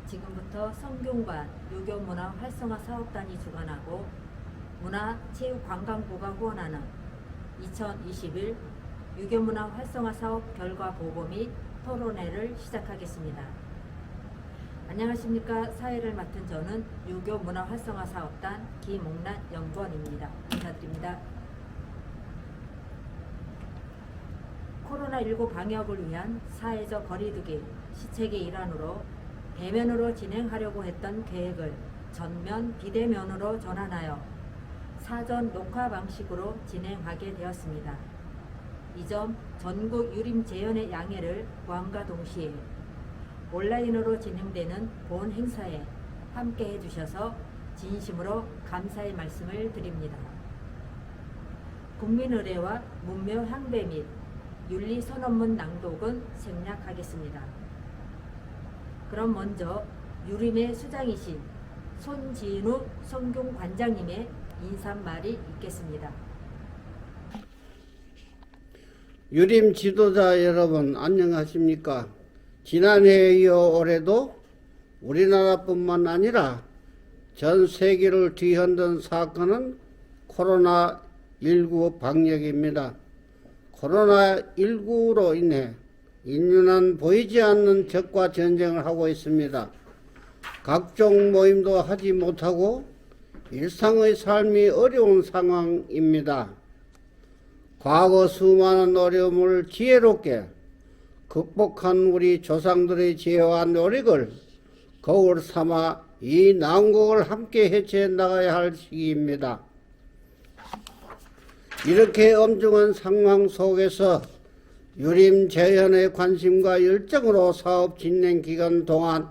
지금부터 성균관 유교문화 활성화 사업단이 주관하고 문화체육관광부가 후원하는 2021 유교문화 활성화 사업 결과 보고 및 토론회를 시작하겠습니다. 안녕하십니까. 사회를 맡은 저는 유교문화 활성화 사업단 김옥란 연구원입니다. 인사드립니다. 코로나19 방역을 위한 사회적 거리두기 시책의 일환으로 대면으로 진행하려고 했던 계획을 전면 비대면으로 전환하여 사전 녹화 방식으로 진행하게 되었습니다. 이 점 전국 유림 재연의 양해를 구함과 동시에 온라인으로 진행되는 본 행사에 함께 해주셔서 진심으로 감사의 말씀을 드립니다. 국민의례와 문묘 향배 및 윤리선언문 낭독은 생략하겠습니다. 그럼 먼저 유림의 수장이신 손진우 성균관장님의 인사말이 있겠습니다. 유림 지도자 여러분 안녕하십니까? 지난해에 이어 올해도 우리나라뿐만 아니라 전 세계를 뒤흔든 사건은 코로나19 방역입니다. 코로나19로 인해 인류는 보이지 않는 적과 전쟁을 하고 있습니다. 각종 모임도 하지 못하고 일상의 삶이 어려운 상황입니다. 과거 수많은 어려움을 지혜롭게 극복한 우리 조상들의 지혜와 노력을 거울 삼아 이 난국을 함께 해체 나가야 할 시기입니다. 이렇게 엄중한 상황 속에서 유림 재현의 관심과 열정으로 사업 진행 기간 동안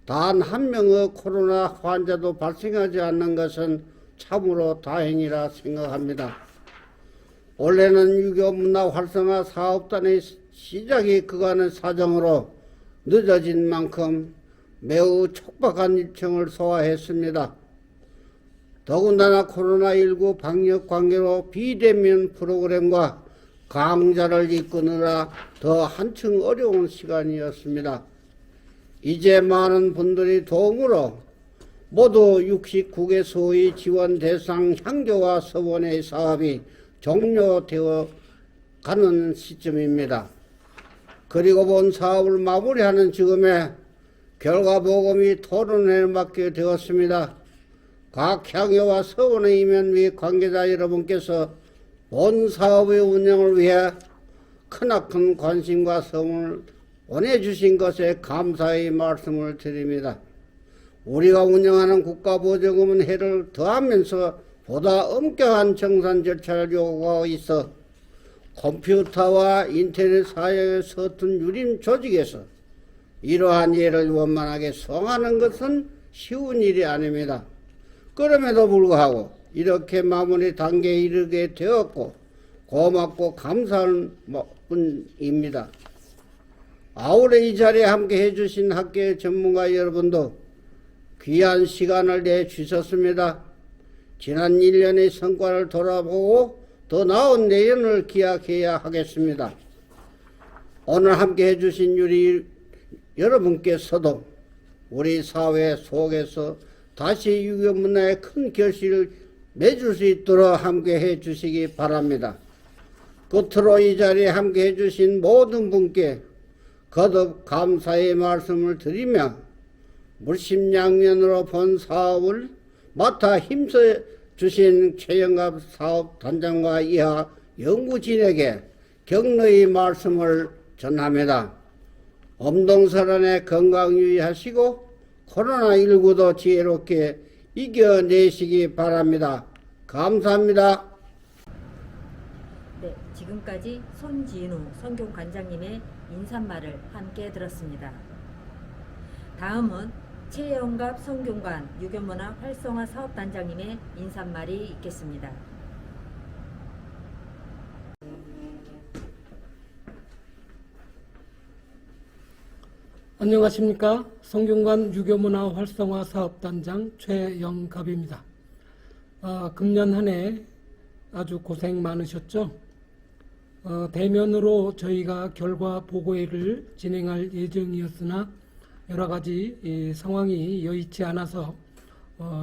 단 한 명의 코로나 환자도 발생하지 않는 것은 참으로 다행이라 생각합니다. 올해는 유교문화 활성화 사업단의 시작이 그간의 사정으로 늦어진 만큼 매우 촉박한 일정을 소화했습니다. 더군다나 코로나19 방역 관계로 비대면 프로그램과 강좌를 이끄느라 더 한층 어려운 시간이었습니다. 이제 많은 분들이 도움으로 모두 69개소의 지원 대상 향교와 서원의 사업이 종료되어 가는 시점입니다. 그리고 본 사업을 마무리하는 지금에 결과보고이 토론회를 맡게 되었습니다. 각 향교와 서원의 임원 및 관계자 여러분께서 본 사업의 운영을 위해 크나큰 관심과 성원을 보내주신 것에 감사의 말씀을 드립니다. 우리가 운영하는 국가보조금은 해를 더하면서 보다 엄격한 정산 절차를 요구하고 있어 컴퓨터와 인터넷 사용에 서툰 유림 조직에서 이러한 예를 원만하게 수행하는 것은 쉬운 일이 아닙니다. 그럼에도 불구하고 이렇게 마무리 단계에 이르게 되었고 고맙고 감사한 뿐입니다. 아울러 이 자리에 함께 해주신 학계의 전문가 여러분도 귀한 시간을 내주셨습니다. 지난 1년의 성과를 돌아보고 더 나은 내년을 기약해야 하겠습니다. 오늘 함께 해주신 우리 여러분께서도 우리 사회 속에서 다시 유교문화의 큰 결실을 맺을 수 있도록 함께 해주시기 바랍니다. 끝으로 이 자리에 함께 해주신 모든 분께 거듭 감사의 말씀을 드리며 물심양면으로 본 사업을 맡아 힘써 주신 최영갑 사업단장과 이하 연구진에게 격려의 말씀을 전합니다. 엄동설안에 건강 유의하시고 코로나19도 지혜롭게 이겨내시기 바랍니다. 감사합니다. 네, 지금까지 손진우 성균관장님의 인사말을 함께 들었습니다. 다음은 최영갑 성균관 유교문화 활성화 사업단장님의 인사말이 있겠습니다. 안녕하십니까. 성균관 유교문화 활성화 사업단장 최영갑입니다. 금년 한 해 아주 고생 많으셨죠? 대면으로 저희가 결과 보고회를 진행할 예정이었으나 여러 가지 상황이 여의치 않아서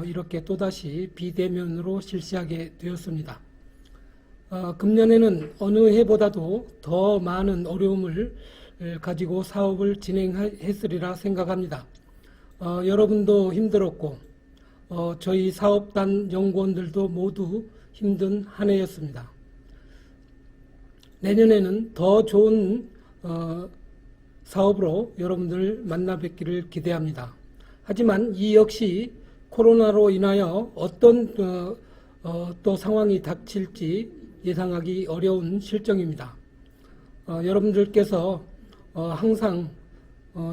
이렇게 또다시 비대면으로 실시하게 되었습니다. 금년에는 어느 해보다도 더 많은 어려움을 가지고 사업을 진행했으리라 생각합니다. 여러분도 힘들었고 저희 사업단 연구원들도 모두 힘든 한 해였습니다. 내년에는 더 좋은 사업으로 여러분들 만나 뵙기를 기대합니다. 하지만 이 역시 코로나로 인하여 어떤 또 상황이 닥칠지 예상하기 어려운 실정입니다. 여러분들께서 항상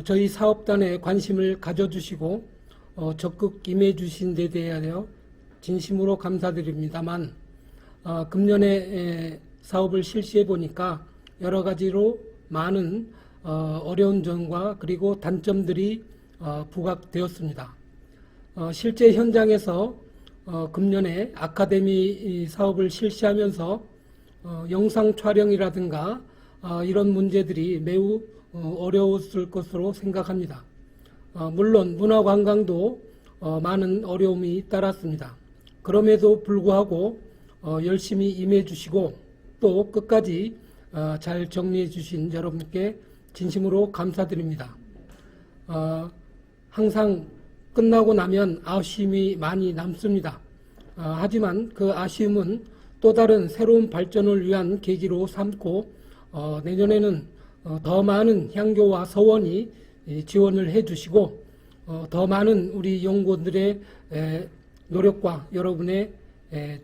저희 사업단에 관심을 가져주시고 적극 임해 주신 데 대하여 진심으로 감사드립니다만 금년에 사업을 실시해 보니까 여러 가지로 많은 어려운 점과 그리고 단점들이 부각되었습니다. 실제 현장에서 금년에 아카데미 사업을 실시하면서 영상 촬영이라든가 이런 문제들이 매우 어려웠을 것으로 생각합니다. 물론 문화관광도 많은 어려움이 따랐습니다. 그럼에도 불구하고 열심히 임해 주시고 또 끝까지 잘 정리해 주신 여러분께 진심으로 감사드립니다. 항상 끝나고 나면 아쉬움이 많이 남습니다. 하지만 그 아쉬움은 또 다른 새로운 발전을 위한 계기로 삼고 내년에는 더 많은 향교와 서원이 지원을 해 주시고 더 많은 우리 연구원들의 노력과 여러분의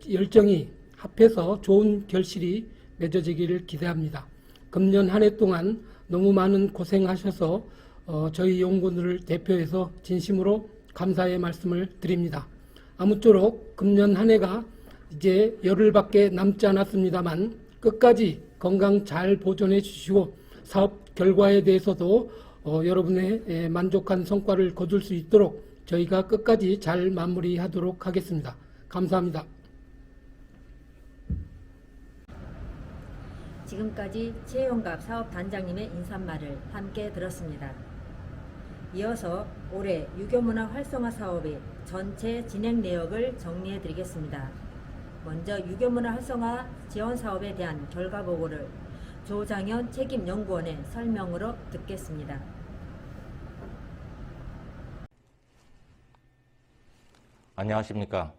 열정이 합해서 좋은 결실이 맺어지기를 기대합니다. 금년 한 해 동안 너무 많은 고생하셔서 저희 연구원들을 대표해서 진심으로 감사의 말씀을 드립니다. 아무쪼록 금년 한 해가 이제 열흘밖에 남지 않았습니다만 끝까지 건강 잘 보존해 주시고 사업 결과에 대해서도 여러분의 만족한 성과를 거둘 수 있도록 저희가 끝까지 잘 마무리하도록 하겠습니다. 감사합니다. 지금까지 최용갑 사업단장님의 인사말을 함께 들었습니다. 이어서 올해 유교문화 활성화 사업의 전체 진행 내역을 정리해 드리겠습니다. 먼저 유교문화 활성화 지원 사업에 대한 결과 보고를 조장현 책임연구원의 설명으로 듣겠습니다. 안녕하십니까.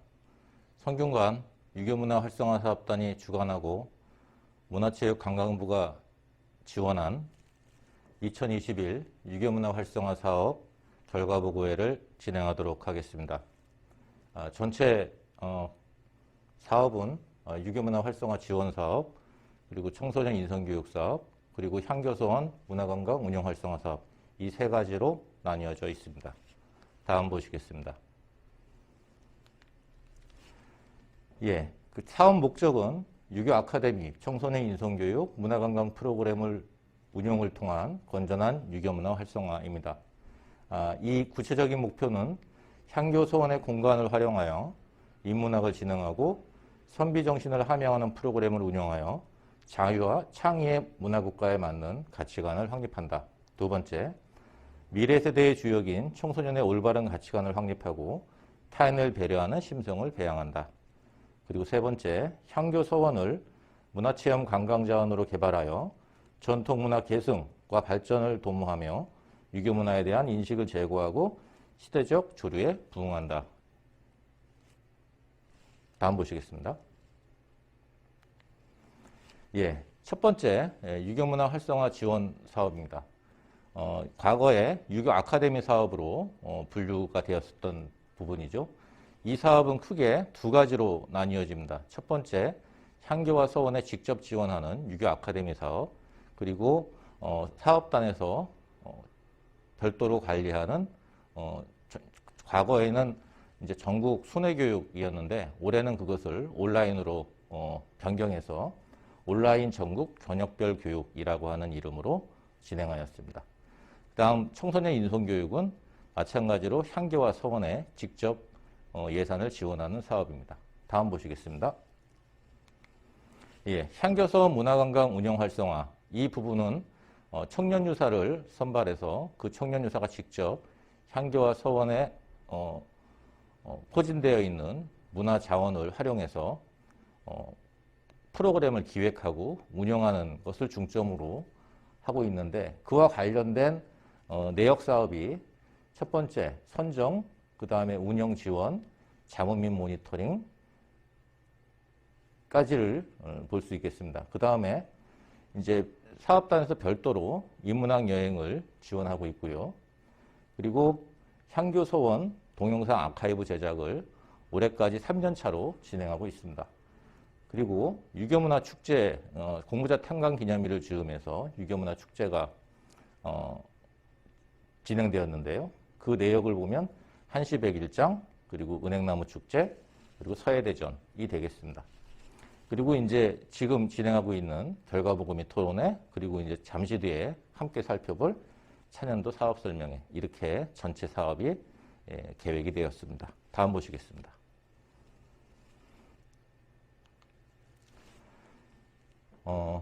성균관 유교문화 활성화 사업단이 주관하고 문화체육관광부가 지원한 2021 유교문화 활성화 사업 결과보고회를 진행하도록 하겠습니다. 전체 사업은 유교문화 활성화 지원 사업, 그리고 청소년 인성교육 사업, 그리고 향교소원 문화관광 운영 활성화 사업, 이 세 가지로 나뉘어져 있습니다. 다음 보시겠습니다. 예, 그 사업 목적은 유교 아카데미, 청소년 인성교육, 문화관광 프로그램을 운영을 통한 건전한 유교문화 활성화입니다. 이 구체적인 목표는 향교소원의 공간을 활용하여 인문학을 진흥하고 선비정신을 함양하는 프로그램을 운영하여 자유와 창의의 문화국가에 맞는 가치관을 확립한다. 두 번째, 미래 세대의 주역인 청소년의 올바른 가치관을 확립하고 타인을 배려하는 심성을 배양한다. 그리고 세 번째, 향교서원을 문화체험 관광자원으로 개발하여 전통문화 계승과 발전을 도모하며 유교문화에 대한 인식을 제고하고 시대적 조류에 부응한다. 다음 보시겠습니다. 예, 첫 번째 유교문화 활성화 지원 사업입니다. 과거에 유교 아카데미 사업으로 분류가 되었었던 부분이죠. 이 사업은 크게 두 가지로 나뉘어집니다. 첫 번째, 향교와 서원에 직접 지원하는 유교 아카데미 사업, 그리고 사업단에서 별도로 관리하는 과거에는 이제 전국 순회교육이었는데 올해는 그것을 온라인으로 변경해서 온라인 전국 견역별 교육이라고 하는 이름으로 진행하였습니다. 다음 청소년 인성교육은 마찬가지로 향교와 서원에 직접 예산을 지원하는 사업입니다. 다음 보시겠습니다. 예, 향교서원 문화관광 운영 활성화, 이 부분은 청년유사를 선발해서 그 청년유사가 직접 향교와 서원에 포진되어 있는 문화자원을 활용해서 프로그램을 기획하고 운영하는 것을 중점으로 하고 있는데, 그와 관련된 내역 사업이 첫 번째 선정, 그 다음에 운영 지원, 자문 및 모니터링까지를 볼 수 있겠습니다. 그 다음에 이제 사업단에서 별도로 인문학 여행을 지원하고 있고요. 그리고 향교 서원 동영상 아카이브 제작을 올해까지 3년 차로 진행하고 있습니다. 그리고 유교문화 축제, 공부자 탄광 기념일을 즈음해서 유교문화 축제가 진행되었는데요. 그 내역을 보면 한시 백일장, 그리고 은행나무 축제, 그리고 서해대전이 되겠습니다. 그리고 이제 지금 진행하고 있는 결과보고 및 토론회, 그리고 이제 잠시 뒤에 함께 살펴볼 차년도 사업 설명회, 이렇게 전체 사업이 계획이 되었습니다. 다음 보시겠습니다.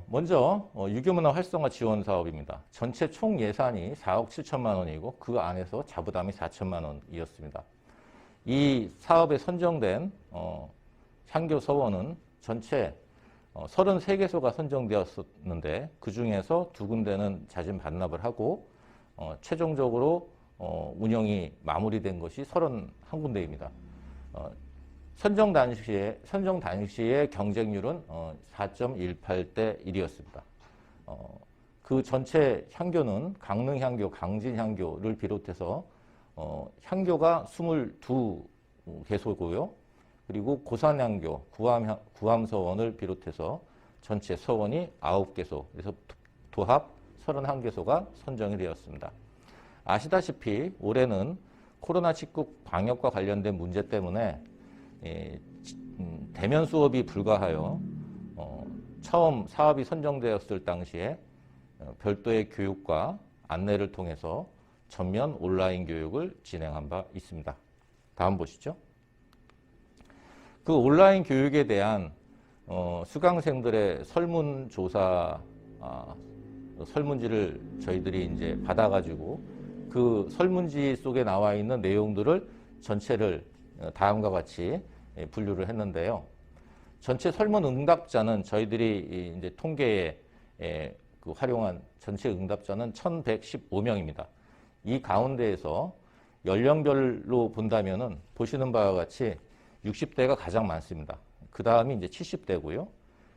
먼저 유교문화 활성화 지원 사업입니다. 전체 총 예산이 4억 7천만 원이고 그 안에서 자부담이 4천만 원이었습니다. 이 사업에 선정된 향교 서원은 전체 33개소가 선정되었었는데 그 중에서 2군데는 자진 반납을 하고 최종적으로 운영이 마무리된 것이 31군데입니다. 선정 당시의 경쟁률은 4.18대 1이었습니다. 그 전체 향교는 강릉향교, 강진향교를 비롯해서 향교가 22개소고요. 그리고 고산향교, 구암서원을 비롯해서 전체 서원이 9개소, 그래서 도합 31개소가 선정이 되었습니다. 아시다시피 올해는 코로나19 방역과 관련된 문제 때문에 대면 수업이 불가하여 처음 사업이 선정되었을 당시에 별도의 교육과 안내를 통해서 전면 온라인 교육을 진행한 바 있습니다. 다음 보시죠. 그 온라인 교육에 대한 수강생들의 설문조사 설문지를 저희들이 이제 받아가지고 그 설문지 속에 나와 있는 내용들을 전체를 다음과 같이 분류를 했는데요. 전체 설문 응답자는 저희들이 이제 통계에 그 활용한 전체 응답자는 1,115명입니다. 이 가운데에서 연령별로 본다면은 보시는 바와 같이 60대가 가장 많습니다. 그 다음이 이제 70대고요.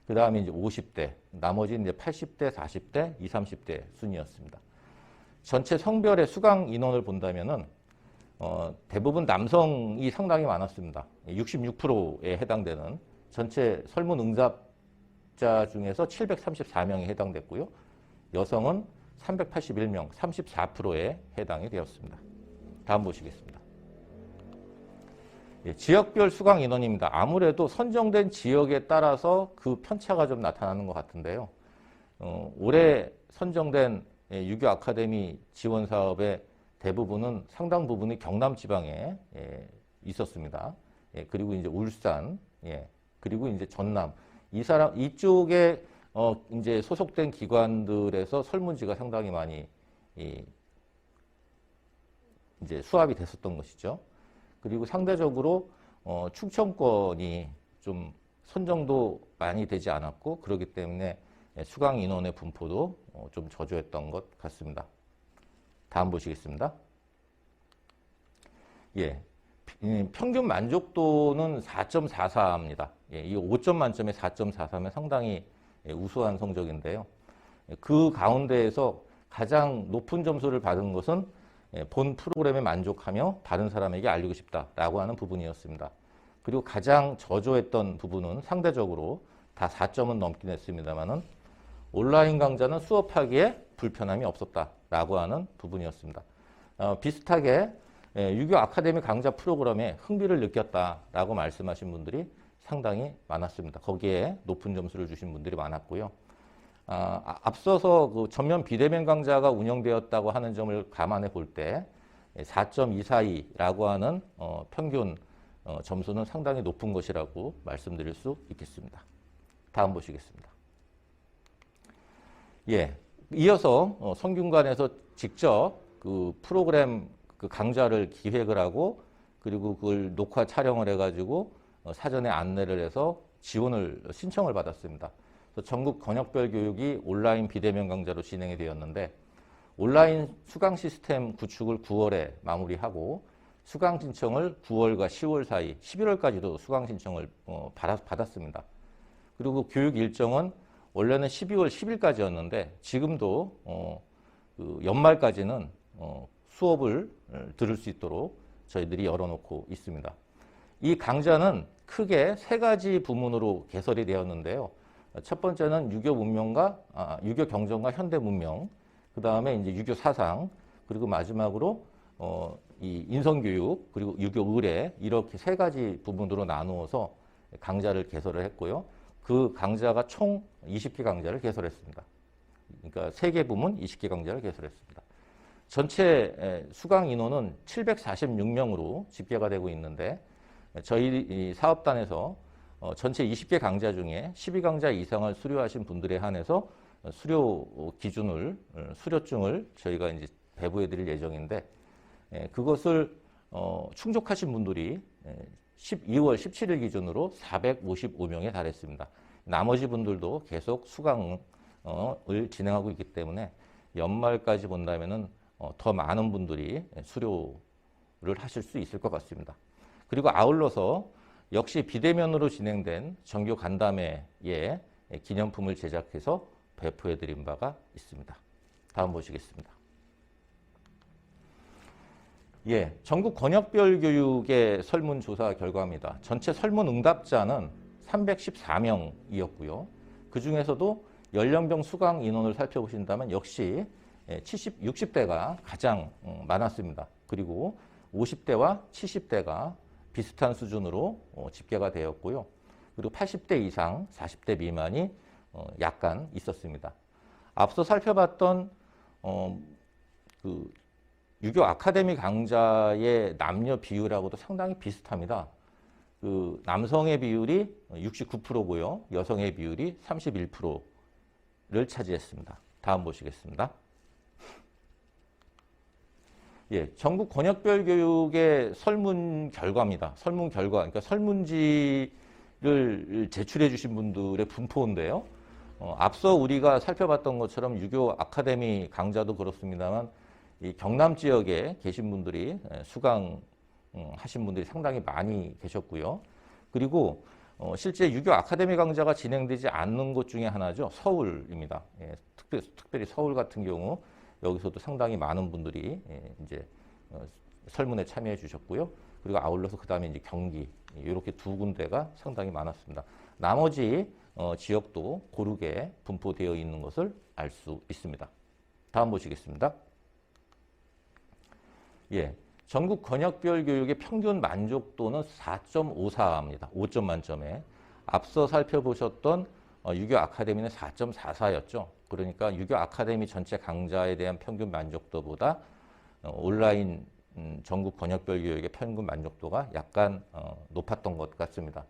그 다음에 이제 50대, 나머지 이제 80대, 40대, 20, 30대 순이었습니다. 전체 성별의 수강 인원을 본다면은 대부분 남성이 상당히 많았습니다. 66%에 해당되는 전체 설문 응답자 중에서 734명이 해당됐고요. 여성은 381명, 34%에 해당이 되었습니다. 다음 보시겠습니다. 지역별 수강 인원입니다. 아무래도 선정된 지역에 따라서 그 편차가 좀 나타나는 것 같은데요. 올해 선정된 유교 아카데미 지원 사업의 대부분은 상당 부분이 경남 지방에 있었습니다. 그리고 이제 울산, 그리고 이제 전남, 이쪽에 이제 소속된 기관들에서 설문지가 상당히 많이 이제 수합이 됐었던 것이죠. 그리고 상대적으로 충청권이 좀 선정도 많이 되지 않았고 그렇기 때문에 수강 인원의 분포도 좀 저조했던 것 같습니다. 다음 보시겠습니다. 평균 만족도는 4.44입니다. 이 5점 만점에 4.43은 상당히 우수한 성적인데요. 그 가운데에서 가장 높은 점수를 받은 것은 본 프로그램에 만족하며 다른 사람에게 알리고 싶다라고 하는 부분이었습니다. 그리고 가장 저조했던 부분은 상대적으로 다 4점은 넘긴 했습니다만은 온라인 강좌는 수업하기에 불편함이 없었다라고 하는 부분이었습니다. 비슷하게 유교 아카데미 강좌 프로그램에 흥미를 느꼈다라고 말씀하신 분들이 상당히 많았습니다. 거기에 높은 점수를 주신 분들이 많았고요. 앞서서 그 전면 비대면 강좌가 운영되었다고 하는 점을 감안해 볼 때 4.242라고 하는 평균 점수는 상당히 높은 것이라고 말씀드릴 수 있겠습니다. 다음 보시겠습니다. 이어서 성균관에서 직접 그 프로그램 그 강좌를 기획을 하고 그리고 그걸 녹화 촬영을 해가지고 사전에 안내를 해서 지원을 신청을 받았습니다. 그래서 전국 권역별 교육이 온라인 비대면 강좌로 진행이 되었는데 온라인 수강 시스템 구축을 9월에 마무리하고 수강 신청을 9월과 10월 사이 11월까지도 수강 신청을 받았습니다. 그리고 교육 일정은 원래는 12월 10일까지였는데 지금도 그 연말까지는 수업을 들을 수 있도록 저희들이 열어놓고 있습니다. 이 강좌는 크게 3가지 부문으로 개설이 되었는데요. 첫 번째는 유교 문명과 유교 경전과 현대 문명, 그 다음에 이제 유교 사상, 그리고 마지막으로 이 인성교육 그리고 유교 의례 이렇게 3가지 부분으로 나누어서 강좌를 개설을 했고요. 그 강좌가 총 20개 강좌를 개설했습니다. 그러니까 3개 부문 20개 강좌를 개설했습니다. 전체 수강 인원은 746명으로 집계가 되고 있는데 저희 사업단에서 전체 20개 강좌 중에 12강좌 이상을 수료하신 분들에 한해서 수료 기준을 수료증을 저희가 이제 배부해 드릴 예정인데 그것을 충족하신 분들이 12월 17일 기준으로 455명에 달했습니다. 나머지 분들도 계속 수강을 진행하고 있기 때문에 연말까지 본다면은 더 많은 분들이 수료를 하실 수 있을 것 같습니다. 그리고 아울러서 역시 비대면으로 진행된 정교 간담회에 기념품을 제작해서 배포해 드린 바가 있습니다. 다음 보시겠습니다. 예, 전국 권역별 교육의 설문조사 결과입니다. 전체 설문 응답자는 314명이었고요. 그 중에서도 연령별 수강 인원을 살펴보신다면 역시 60대가 가장 많았습니다. 그리고 50대와 70대가 비슷한 수준으로 집계가 되었고요. 그리고 80대 이상, 40대 미만이 약간 있었습니다. 앞서 살펴봤던 그 유교 아카데미 강좌의 남녀 비율하고도 상당히 비슷합니다. 그 남성의 비율이 69%고요. 여성의 비율이 31%를 차지했습니다. 다음 보시겠습니다. 예, 전국 권역별 교육의 설문 결과입니다. 설문 결과, 그러니까 설문지를 제출해 주신 분들의 분포인데요. 앞서 우리가 살펴봤던 것처럼 유교 아카데미 강좌도 그렇습니다만 이 경남 지역에 계신 분들이 수강하신 분들이 상당히 많이 계셨고요. 그리고 실제 유교 아카데미 강좌가 진행되지 않는 곳 중에 하나죠. 서울입니다. 예, 특별히 서울 같은 경우 여기서도 상당히 많은 분들이 이제 설문에 참여해 주셨고요. 그리고 아울러서 그 다음에 이제 경기 이렇게 2군데가 상당히 많았습니다. 나머지 지역도 고르게 분포되어 있는 것을 알 수 있습니다. 다음 보시겠습니다. 예, 전국 권역별 교육의 평균 만족도는 4.54입니다. 5점 만점에. 앞서 살펴보셨던 유교 아카데미는 4.44였죠. 그러니까 유교 아카데미 전체 강좌에 대한 평균 만족도보다 온라인 전국 권역별 교육의 평균 만족도가 약간 높았던 것 같습니다.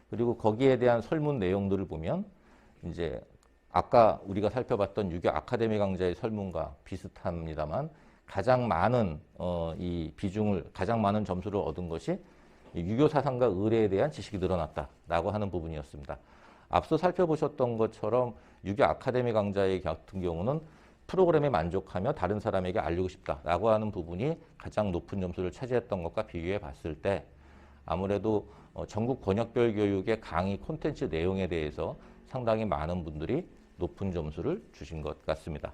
그리고 거기에 대한 설문 내용들을 보면 이제 아까 우리가 살펴봤던 유교 아카데미 강좌의 설문과 비슷합니다만 가장 많은 이 비중을 가장 많은 점수를 얻은 것이 유교 사상과 의례에 대한 지식이 늘어났다라고 하는 부분이었습니다. 앞서 살펴보셨던 것처럼 유교 아카데미 강좌의 같은 경우는 프로그램에 만족하며 다른 사람에게 알리고 싶다라고 하는 부분이 가장 높은 점수를 차지했던 것과 비교해 봤을 때 아무래도 전국 권역별 교육의 강의 콘텐츠 내용에 대해서 상당히 많은 분들이 높은 점수를 주신 것 같습니다.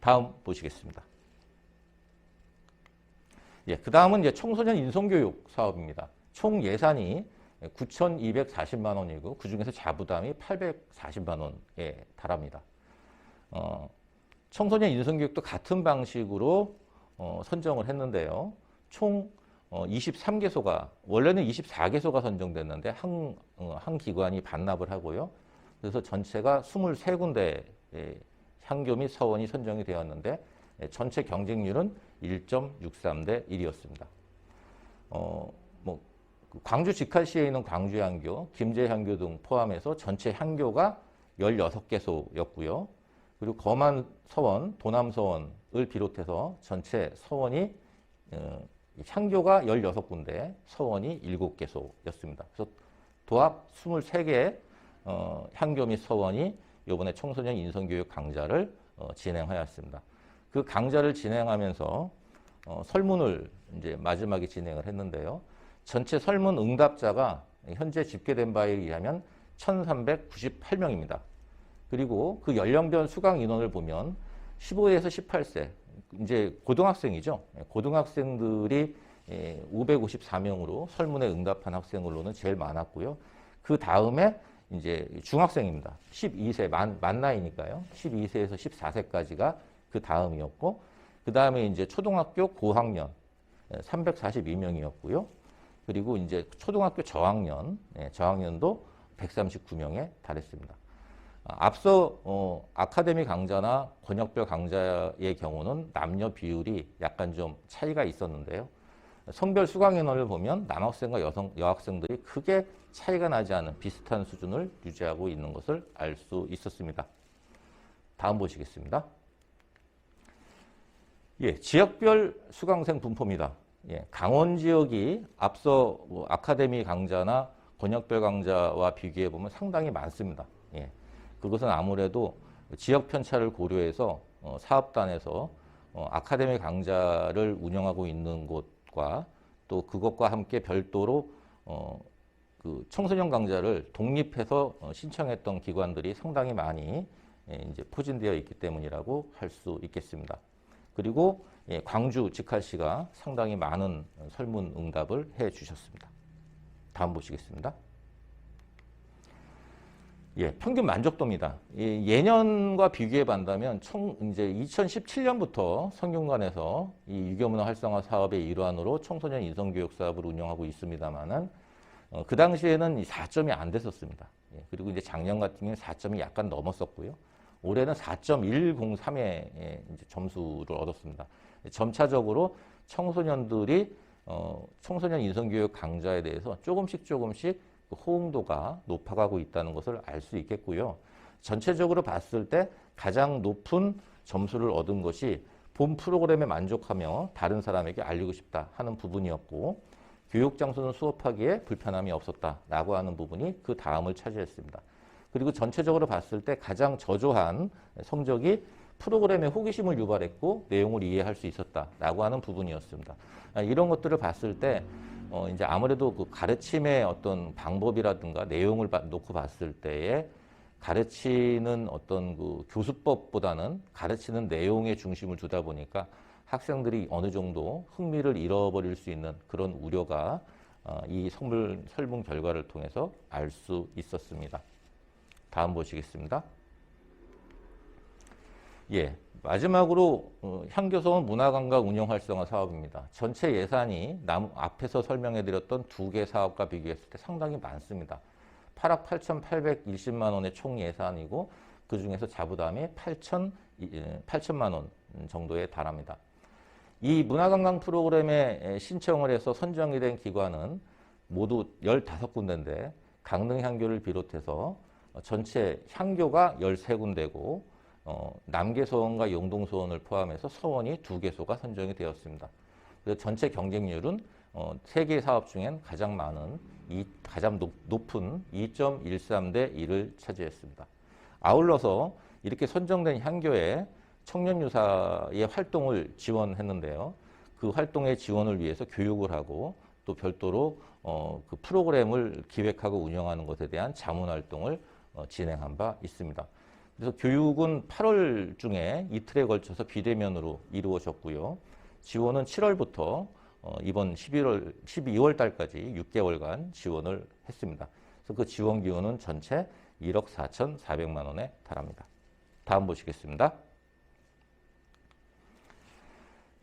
다음 보시겠습니다. 예, 그 다음은 이제 청소년 인성교육 사업입니다. 총 예산이 9,240만 원이고 그 중에서 자부담이 840만 원에 달합니다. 청소년 인성교육도 같은 방식으로 선정을 했는데요. 총 23개소가 원래는 24개소가 선정됐는데 한 기관이 반납을 하고요. 그래서 전체가 23군데 향교 및 서원이 선정이 되었는데 전체 경쟁률은 1.63대 1이었습니다. 광주 직할시에 있는 광주향교, 김제향교 등 포함해서 전체 향교가 16개소였고요. 그리고 거만 서원, 도남 서원을 비롯해서 전체 서원이 향교가 16군데, 서원이 7개소였습니다. 그래서 도합 23개 향교 및 서원이 이번에 청소년 인성교육 강좌를 진행하였습니다. 그 강좌를 진행하면서 설문을 이제 마지막에 진행을 했는데요. 전체 설문 응답자가 현재 집계된 바에 의하면 1,398명입니다. 그리고 그 연령별 수강 인원을 보면 15에서 18세, 이제 고등학생이죠. 고등학생들이 554명으로 설문에 응답한 학생으로는 제일 많았고요. 그 다음에 이제 중학생입니다. 12세, 만 나이니까요. 12세에서 14세까지가 그 다음이었고, 그 다음에 이제 초등학교 고학년 342명이었고요. 그리고 이제 초등학교 저학년, 저학년도 139명에 달했습니다. 앞서 아카데미 강좌나 권역별 강좌의 경우는 남녀 비율이 약간 좀 차이가 있었는데요. 성별 수강 인원을 보면 남학생과 여학생들이 크게 차이가 나지 않은 비슷한 수준을 유지하고 있는 것을 알 수 있었습니다. 다음 보시겠습니다. 예, 지역별 수강생 분포입니다. 예, 강원 지역이 앞서 아카데미 강좌나 권역별 강좌와 비교해 보면 상당히 많습니다. 예, 그것은 아무래도 지역 편차를 고려해서 사업단에서 아카데미 강좌를 운영하고 있는 곳과 또 그것과 함께 별도로 그 청소년 강좌를 독립해서 신청했던 기관들이 상당히 많이 이제 포진되어 있기 때문이라고 할 수 있겠습니다. 그리고 광주 직할시가 상당히 많은 설문 응답을 해 주셨습니다. 다음 보시겠습니다. 예, 평균 만족도입니다. 예년과 비교해 본다면 이제 2017년부터 성균관에서 이 유교문화 활성화 사업의 일환으로 청소년 인성교육 사업을 운영하고 있습니다만은 그 당시에는 4점이 안 됐었습니다. 예, 그리고 이제 작년 같은 경우는 4점이 약간 넘었었고요. 올해는 4.103의 이제 점수를 얻었습니다. 점차적으로 청소년들이 청소년 인성교육 강좌에 대해서 조금씩 호응도가 높아가고 있다는 것을 알 수 있겠고요. 전체적으로 봤을 때 가장 높은 점수를 얻은 것이 본 프로그램에 만족하며 다른 사람에게 알리고 싶다 하는 부분이었고, 교육장소는 수업하기에 불편함이 없었다라고 하는 부분이 그 다음을 차지했습니다. 그리고 전체적으로 봤을 때 가장 저조한 성적이 프로그램에 호기심을 유발했고 내용을 이해할 수 있었다라고 하는 부분이었습니다. 이런 것들을 봤을 때 이제 아무래도 그 가르침의 어떤 방법이라든가 내용을 놓고 봤을 때에 가르치는 어떤 그 교수법보다는 가르치는 내용에 중심을 두다 보니까 학생들이 어느 정도 흥미를 잃어버릴 수 있는 그런 우려가 이 설문 결과를 통해서 알 수 있었습니다. 다음 보시겠습니다. 예, 마지막으로 향교서원 문화관광 운영 활성화 사업입니다. 전체 예산이 앞에서 설명해드렸던 두 개 사업과 비교했을 때 상당히 많습니다. 8억 8,820만 원의 총 예산이고 그 중에서 자부담이 8천만 원 정도에 달합니다. 이 문화관광 프로그램에 신청을 해서 선정이 된 기관은 모두 15군데인데 강릉향교를 비롯해서 전체 향교가 13군데고 남계서원과 영동서원을 포함해서 서원이 2개소가 선정이 되었습니다. 그래서 전체 경쟁률은 3개 사업 중엔 가장 높은 2.13대 1을 차지했습니다. 아울러서 이렇게 선정된 향교에 청년유사의 활동을 지원했는데요. 그 활동의 지원을 위해서 교육을 하고 또 별도로 그 프로그램을 기획하고 운영하는 것에 대한 자문활동을 진행한 바 있습니다. 그래서 교육은 8월 중에 이틀에 걸쳐서 비대면으로 이루어졌고요. 지원은 7월부터 이번 12월 달까지 6개월간 지원을 했습니다. 그래서 그 지원 기원은 전체 1억 4,400만 원에 달합니다. 다음 보시겠습니다.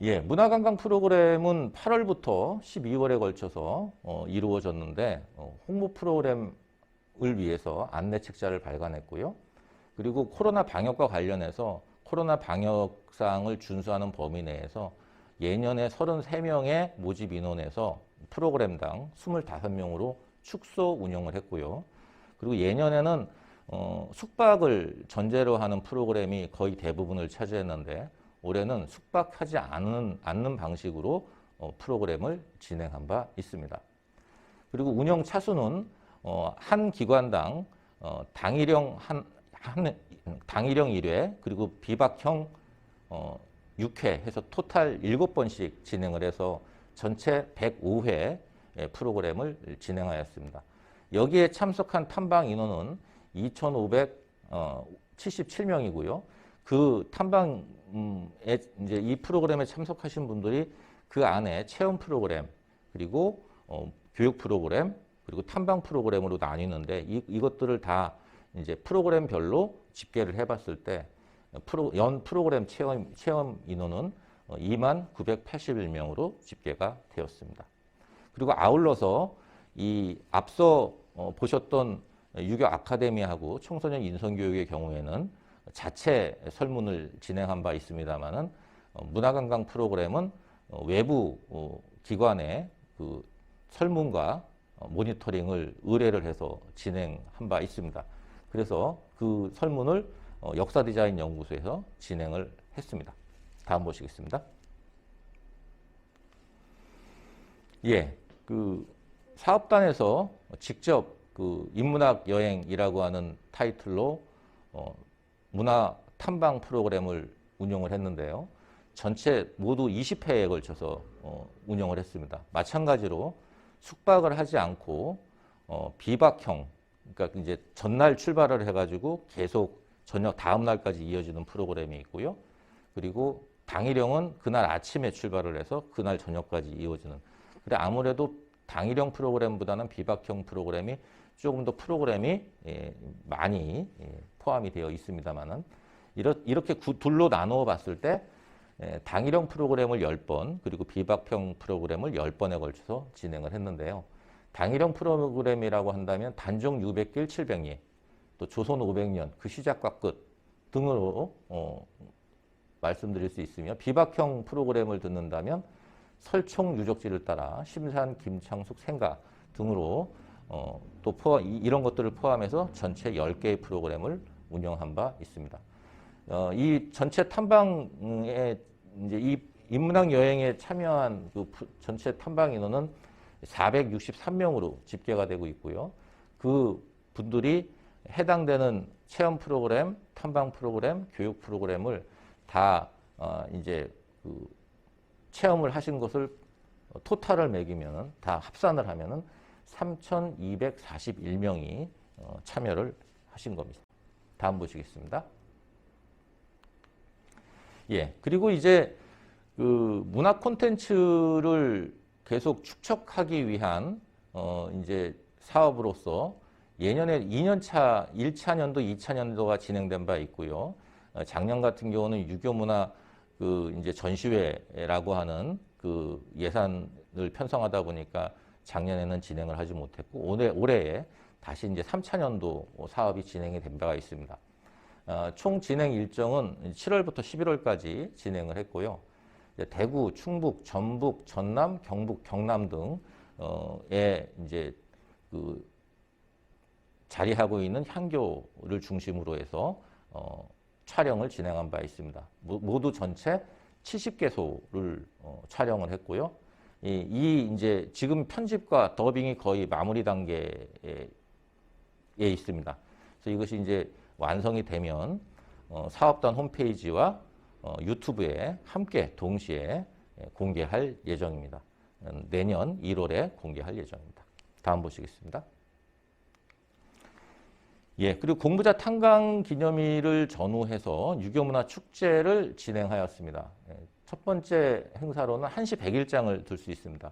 예, 문화관광 프로그램은 8월부터 12월에 걸쳐서 이루어졌는데 홍보 프로그램을 위해서 안내 책자를 발간했고요. 그리고 코로나 방역과 관련해서 코로나 방역사항을 준수하는 범위 내에서 예년에 33명의 모집 인원에서 프로그램당 25명으로 축소 운영을 했고요. 그리고 예년에는 숙박을 전제로 하는 프로그램이 거의 대부분을 차지했는데 올해는 숙박하지 않는 방식으로 프로그램을 진행한 바 있습니다. 그리고 운영 차수는 한 기관당 당일형 당일형 1회 그리고 비박형 6회 해서 토탈 7번씩 진행을 해서 전체 105회 프로그램을 진행하였습니다. 여기에 참석한 탐방 인원은 2,577명이고요. 그 탐방에 이제 이 프로그램에 참석하신 분들이 그 안에 체험 프로그램 그리고 교육 프로그램 그리고 탐방 프로그램으로 나뉘는데 이것들을 다 이제 프로그램별로 집계를 해봤을 때 연 프로그램 체험 인원은 2981명으로 집계가 되었습니다. 그리고 아울러서 이 앞서 보셨던 유교 아카데미하고 청소년 인성교육의 경우에는 자체 설문을 진행한 바 있습니다만은 문화관광 프로그램은 외부 기관의 그 설문과 모니터링을 의뢰를 해서 진행한 바 있습니다. 그래서 그 설문을 역사디자인연구소에서 진행을 했습니다. 다음 보시겠습니다. 예, 그 사업단에서 직접 그 인문학 여행이라고 하는 타이틀로 문화 탐방 프로그램을 운영을 했는데요. 전체 모두 20회에 걸쳐서 운영을 했습니다. 마찬가지로 숙박을 하지 않고 비박형, 그러니까 이제 전날 출발을 해가지고 계속 저녁 다음 날까지 이어지는 프로그램이 있고요. 그리고 당일형은 그날 아침에 출발을 해서 그날 저녁까지 이어지는. 근데 아무래도 당일형 프로그램보다는 비박형 프로그램이 조금 더 프로그램이 많이 포함이 되어 있습니다만은 이렇게 둘로 나누어 봤을 때 당일형 프로그램을 10번 그리고 비박형 프로그램을 10번에 걸쳐서 진행을 했는데요. 당일형 프로그램이라고 한다면 단종 600길 700리, 또 조선 500년 그 시작과 끝 등으로 말씀드릴 수 있으며 비박형 프로그램을 듣는다면 설총 유적지를 따라 심산, 김창숙, 생가 등으로 또 이런 것들을 포함해서 전체 10개의 프로그램을 운영한 바 있습니다. 이 전체 탐방에 이제 이 인문학 여행에 참여한 그 전체 탐방 인원은 463명으로 집계가 되고 있고요. 그 분들이 해당되는 체험 프로그램, 탐방 프로그램, 교육 프로그램을 다 이제 그 체험을 하신 것을 토탈을 매기면은 다 합산을 하면은 3,241명이 참여를 하신 겁니다. 다음 보시겠습니다. 예, 그리고 이제 그 문화 콘텐츠를 계속 축적하기 위한 이제 사업으로서 예년에 2년차 1차 년도, 2차 년도가 진행된 바 있고요. 작년 같은 경우는 유교문화 그 이제 전시회라고 하는 그 예산을 편성하다 보니까 작년에는 진행을 하지 못했고 올해에 다시 이제 3차 년도 사업이 진행이 된 바가 있습니다. 총 진행 일정은 7월부터 11월까지 진행을 했고요. 대구, 충북, 전북, 전남, 경북, 경남 등에 이제 그 자리하고 있는 향교를 중심으로 해서 촬영을 진행한 바 있습니다. 모두 전체 70개소를 촬영을 했고요. 이제 지금 편집과 더빙이 거의 마무리 단계에 있습니다. 그래서 이것이 이제 완성이 되면 사업단 홈페이지와 유튜브에 함께 동시에 공개할 예정입니다. 내년 1월에 공개할 예정입니다. 다음 보시겠습니다. 예, 그리고 공부자 탐강 기념일을 전후해서 유교문화 축제를 진행하였습니다. 첫 번째 행사로는 한시 100일장을 들 수 있습니다.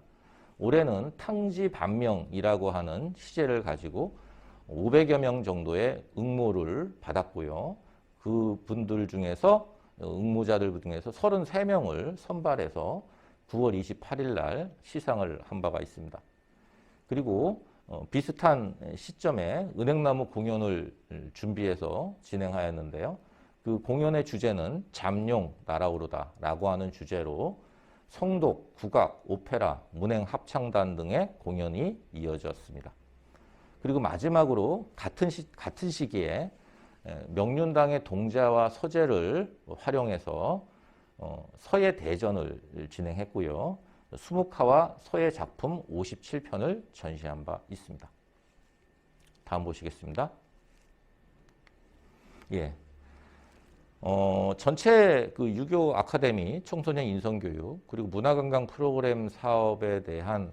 올해는 탕지 반명이라고 하는 시제를 가지고 500여 명 정도의 응모를 받았고요. 그 분들 중에서 응모자들 중에서 33명을 선발해서 9월 28일 날 시상을 한 바가 있습니다. 그리고 비슷한 시점에 은행나무 공연을 준비해서 진행하였는데요. 그 공연의 주제는 잠룡 날아오르다라고 하는 주제로 성독, 국악, 오페라, 문행 합창단 등의 공연이 이어졌습니다. 그리고 마지막으로 같은 시기에 명륜당의 동자와 서재를 활용해서 서예 대전을 진행했고요. 수묵화와 서예 작품 57편을 전시한 바 있습니다. 다음 보시겠습니다. 예. 전체 그 유교 아카데미 청소년 인성교육 그리고 문화관광 프로그램 사업에 대한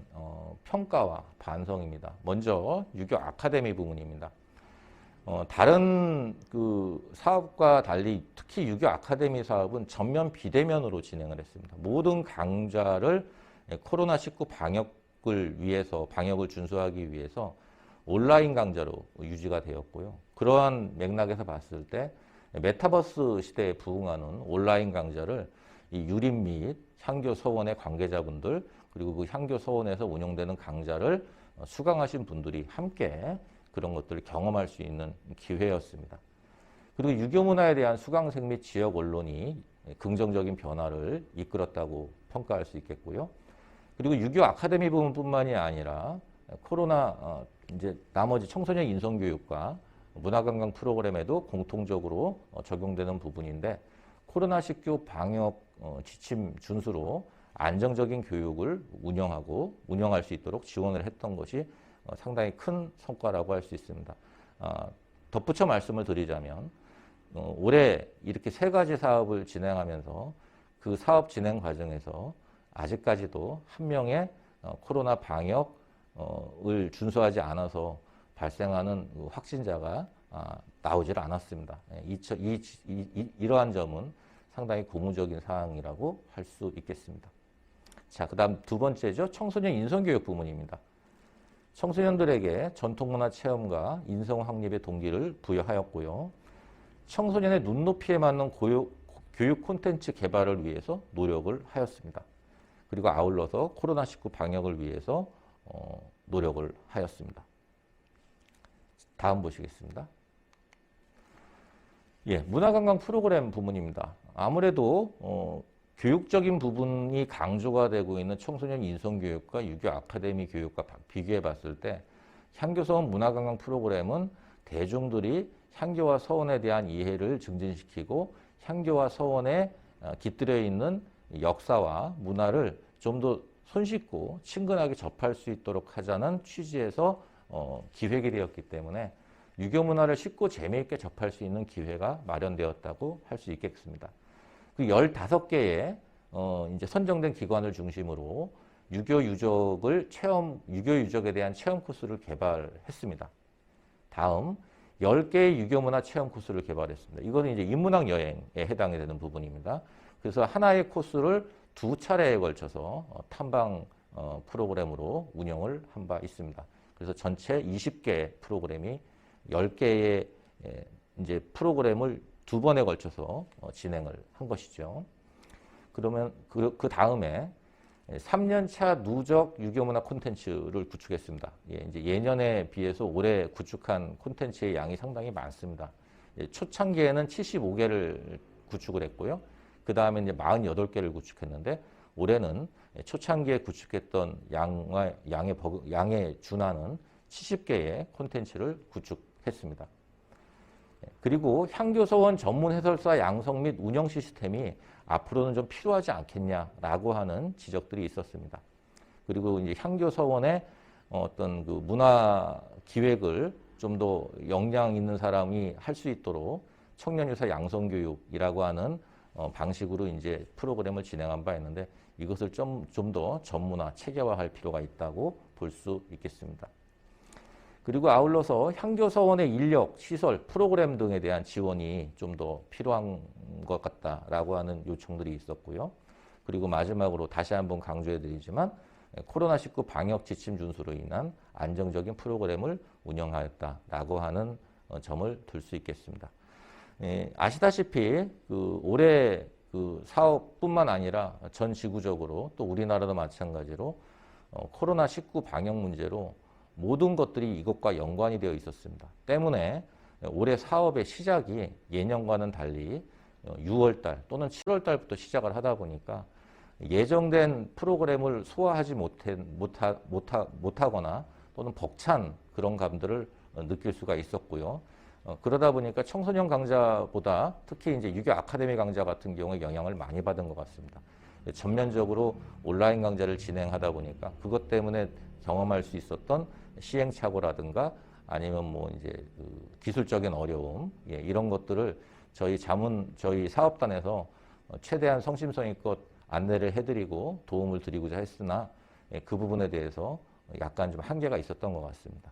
평가와 반성입니다. 먼저 유교 아카데미 부분입니다. 다른 그 사업과 달리 특히 유교 아카데미 사업은 전면 비대면으로 진행을 했습니다. 모든 강좌를 코로나19 방역을 준수하기 위해서 온라인 강좌로 유지가 되었고요. 그러한 맥락에서 봤을 때 메타버스 시대에 부응하는 온라인 강좌를 이 유림 및 향교 서원의 관계자분들 그리고 그 향교 서원에서 운영되는 강좌를 수강하신 분들이 함께 그런 것들을 경험할 수 있는 기회였습니다. 그리고 유교 문화에 대한 수강생 및 지역 언론이 긍정적인 변화를 이끌었다고 평가할 수 있겠고요. 그리고 유교 아카데미 부분뿐만이 아니라 코로나 이제 나머지 청소년 인성교육과 문화관광 프로그램에도 공통적으로 적용되는 부분인데 코로나19 방역 지침 준수로 안정적인 교육을 운영할 수 있도록 지원을 했던 것이 상당히 큰 성과라고 할 수 있습니다. 덧붙여 말씀을 드리자면 올해 이렇게 3가지 사업을 진행하면서 그 사업 진행 과정에서 아직까지도 한 명의 코로나 방역을 준수하지 않아서 발생하는 확진자가 나오질 않았습니다. 이러한 점은 상당히 고무적인 사항이라고 할 수 있겠습니다. 자, 그 다음 2번째죠. 청소년 인성교육 부문입니다. 청소년들에게 전통문화 체험과 인성 확립의 동기를 부여하였고요. 청소년의 눈높이에 맞는 교육 콘텐츠 개발을 위해서 노력을 하였습니다. 그리고 아울러서 코로나19 방역을 위해서 노력을 하였습니다. 다음 보시겠습니다. 예, 문화관광 프로그램 부문입니다. 아무래도 교육적인 부분이 강조가 되고 있는 청소년 인성교육과 유교 아카데미 교육과 비교해 봤을 때 향교서원 문화관광 프로그램은 대중들이 향교와 서원에 대한 이해를 증진시키고 향교와 서원에 깃들여 있는 역사와 문화를 좀 더 손쉽고 친근하게 접할 수 있도록 하자는 취지에서 기획이 되었기 때문에 유교 문화를 쉽고 재미있게 접할 수 있는 기회가 마련되었다고 할 수 있겠습니다. 그 15개의 이제 선정된 기관을 중심으로 유교 유적에 대한 체험 코스를 개발했습니다. 다음 10개의 유교 문화 체험 코스를 개발했습니다. 이거는 이제 인문학 여행에 해당이 되는 부분입니다. 그래서 하나의 코스를 2차례에 걸쳐서 탐방 프로그램으로 운영을 한 바 있습니다. 그래서 전체 20개 프로그램이 10개의 이제 프로그램을 2번에 걸쳐서 진행을 한 것이죠. 그러면 그 다음에 3년차 누적 유교문화 콘텐츠를 구축했습니다. 이제 예년에 비해서 올해 구축한 콘텐츠의 양이 상당히 많습니다. 초창기에는 75개를 구축을 했고요. 그 다음에 이제 48개를 구축했는데 올해는 초창기에 구축했던 양에 준하는 70개의 콘텐츠를 구축했습니다. 그리고 향교서원 전문 해설사 양성 및 운영 시스템이 앞으로는 좀 필요하지 않겠냐라고 하는 지적들이 있었습니다. 그리고 이제 향교서원의 어떤 그 문화 기획을 좀 더 역량 있는 사람이 할 수 있도록 청년유사 양성교육이라고 하는 방식으로 이제 프로그램을 진행한 바 있는데 이것을 좀 더 전문화, 체계화할 필요가 있다고 볼 수 있겠습니다. 그리고 아울러서 향교서원의 인력, 시설, 프로그램 등에 대한 지원이 좀 더 필요한 것 같다라고 하는 요청들이 있었고요. 그리고 마지막으로 다시 한번 강조해드리지만 코로나19 방역 지침 준수로 인한 안정적인 프로그램을 운영하였다라고 하는 점을 들 수 있겠습니다. 아시다시피 올해 그 사업뿐만 아니라 전 지구적으로 또 우리나라도 마찬가지로 코로나19 방역 문제로 모든 것들이 이것과 연관이 되어 있었습니다. 때문에 올해 사업의 시작이 예년과는 달리 6월달 또는 7월달부터 시작을 하다 보니까 예정된 프로그램을 소화하지 못하거나 또는 벅찬 그런 감들을 느낄 수가 있었고요. 그러다 보니까 청소년 강좌보다 특히 이제 유교 아카데미 강좌 같은 경우에 영향을 많이 받은 것 같습니다. 전면적으로 온라인 강좌를 진행하다 보니까 그것 때문에 경험할 수 있었던 시행착오라든가 아니면 뭐 이제 그 기술적인 어려움, 이런 것들을 저희 사업단에서 최대한 성심성의껏 안내를 해드리고 도움을 드리고자 했으나 그 부분에 대해서 약간 좀 한계가 있었던 것 같습니다.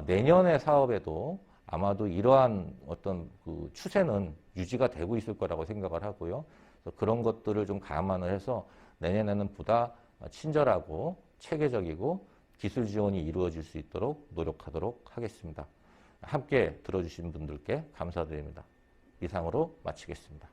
내년의 사업에도 아마도 이러한 어떤 그 추세는 유지가 되고 있을 거라고 생각을 하고요. 그래서 그런 것들을 좀 감안을 해서 내년에는 보다 친절하고 체계적이고 기술 지원이 이루어질 수 있도록 노력하도록 하겠습니다. 함께 들어주신 분들께 감사드립니다. 이상으로 마치겠습니다.